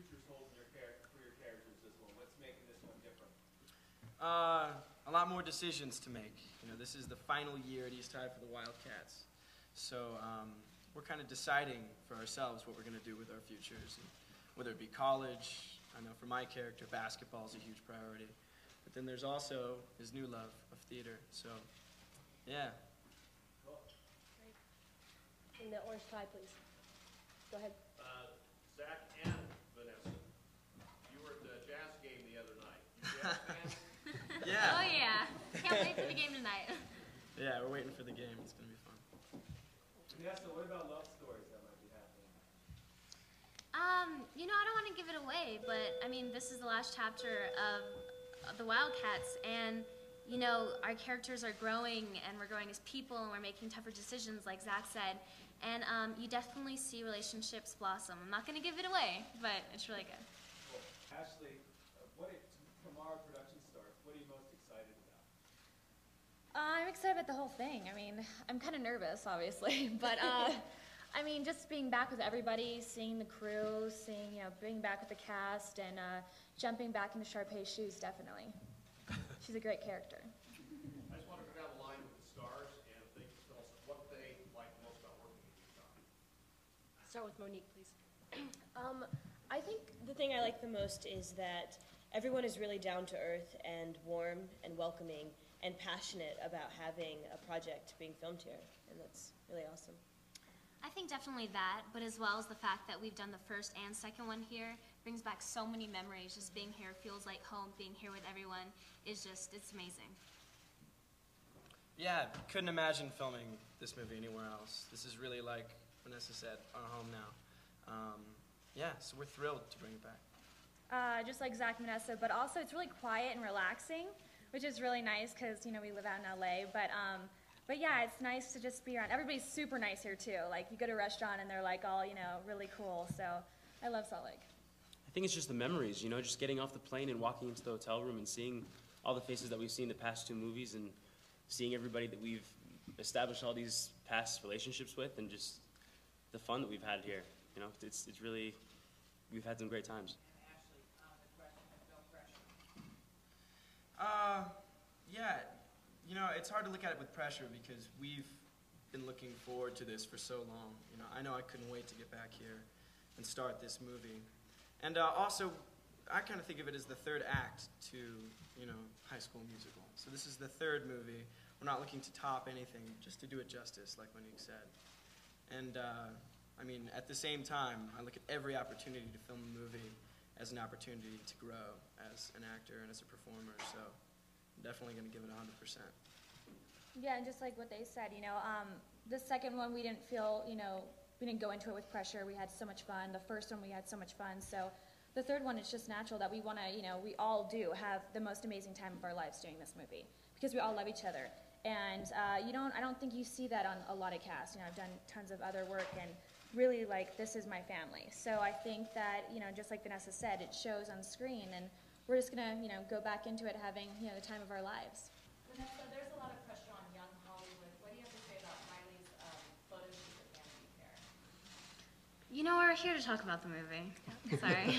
futures hold in for your characters this one? What's making this one different? A lot more decisions to make. You know, this is the final year at East High for the Wildcats. So we're kind of deciding for ourselves what we're going to do with our futures, and whether it be college. I know for my character, basketball is a huge priority. But then there's also his new love of theater. So, yeah. Cool. In the orange tie, please. Go ahead. Zach and Vanessa, you were at the jazz game the other night. You jazz fans? Yeah. Oh yeah. Can't wait for the game tonight. Yeah, we're waiting for the game. It's going to be fun. Vanessa, what about love stories that might be happening? You know, I don't want to give it away, but I mean, this is the last chapter of the Wildcats, and you know, our characters are growing, and we're growing as people, and we're making tougher decisions, like Zach said. And you definitely see relationships blossom. I'm not going to give it away, but it's really good. Cool. Ashley, tomorrow production starts. What are you most excited about? I'm excited about the whole thing. I mean, I'm kind of nervous, obviously, but I mean, just being back with everybody, seeing the crew, being back with the cast, and jumping back into Sharpay's shoes, definitely. She's a great character. I just want to go down the line with the stars and if they can tell us what they like most about working with you, John. Start with Monique, please. I think the thing I like the most is that everyone is really down to earth and warm and welcoming and passionate about having a project being filmed here, and that's really awesome. I think definitely that, but as well as the fact that we've done the first and second one here brings back so many memories. Just being here feels like home. Being here with everyone is just, it's amazing. Yeah, couldn't imagine filming this movie anywhere else. This is really, like Vanessa said, our home now. Yeah, so we're thrilled to bring it back. Just like Zach and Vanessa, but also it's really quiet and relaxing, which is really nice because, you know, we live out in LA. But yeah, it's nice to just be around. Everybody's super nice here too. Like, you go to a restaurant and they're like all, you know, really cool. So I love Salt Lake. I think it's just the memories, you know, just getting off the plane and walking into the hotel room and seeing all the faces that we've seen the past two movies and seeing everybody that we've established all these past relationships with, and just the fun that we've had here. You know, it's really, we've had some great times. Ashley, the question of no pressure. Yeah, you know, it's hard to look at it with pressure because we've been looking forward to this for so long. You know I couldn't wait to get back here and start this movie. And also, I kind of think of it as the third act to, you know, High School Musical. So this is the third movie. We're not looking to top anything, just to do it justice, like Monique said. And, I mean, at the same time, I look at every opportunity to film a movie as an opportunity to grow as an actor and as a performer, so I'm definitely going to give it 100%. Yeah, and just like what they said, you know, the second one we didn't feel, you know, we didn't go into it with pressure. We had so much fun. The first one we had so much fun. So the third one, it's just natural that we want to, you know, we all do have the most amazing time of our lives doing this movie because we all love each other. And I don't think you see that on a lot of casts. You know, I've done tons of other work, and really, like, this is my family. So I think that, you know, just like Vanessa said, it shows on screen, and we're just gonna, you know, go back into it having, you know, the time of our lives. Vanessa, there's a lot of pressure on young Hollywood. What do you have to say about Miley's photo shoot with Vanity Fair? You know, we're here to talk about the movie. Sorry.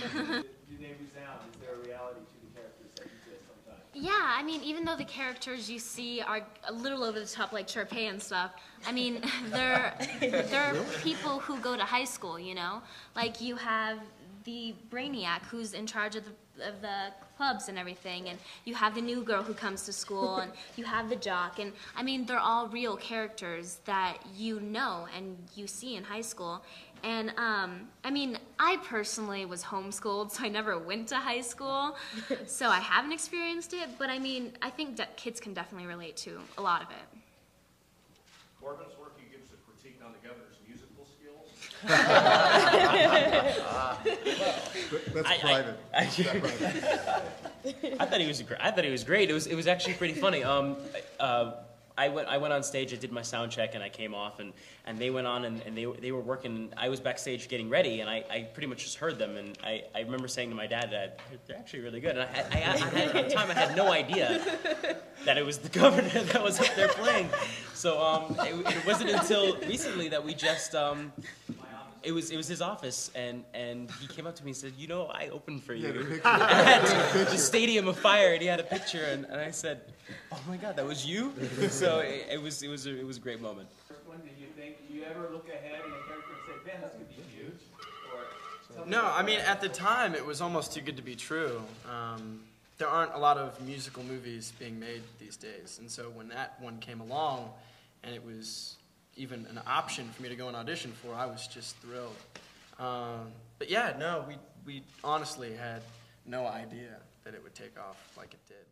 Do they resound? Is there a reality to the characters that exist sometimes? Yeah, I mean, even though the characters you see are a little over the top, like Sharpay and stuff, I mean, they're people who go to high school, you know? Like, you have the brainiac who's in charge of the clubs and everything, and you have the new girl who comes to school, and you have the jock, and I mean, they're all real characters that you know and you see in high school. And I mean, I personally was homeschooled, so I never went to high school, so I haven't experienced it, but I mean, I think that kids can definitely relate to a lot of it. Corbin's work, he gives a critique on the governor's musical skills. That's private. I thought he was great. It was actually pretty funny. I went on stage, I did my sound check, and I came off, and they went on, and they were working. I was backstage getting ready, and I pretty much just heard them, and I remember saying to my dad that they're actually really good. And at the time, I had no idea that it was the governor that was up there playing. So it wasn't until recently that we just it was his office, and he came up to me and said, "You know, I opened for He had a you picture. at the Stadium of Fire," and he had a picture, and I said, "Oh my God, that was you!" So it was a great moment. When do you think, do you ever look ahead in a character and say, man, this could be huge? Or something No, like I mean, that? at the time, it was almost too good to be true. There aren't a lot of musical movies being made these days, and so when that one came along, and it was even an option for me to go and audition for, I was just thrilled. But yeah, no, we honestly had no idea that it would take off like it did.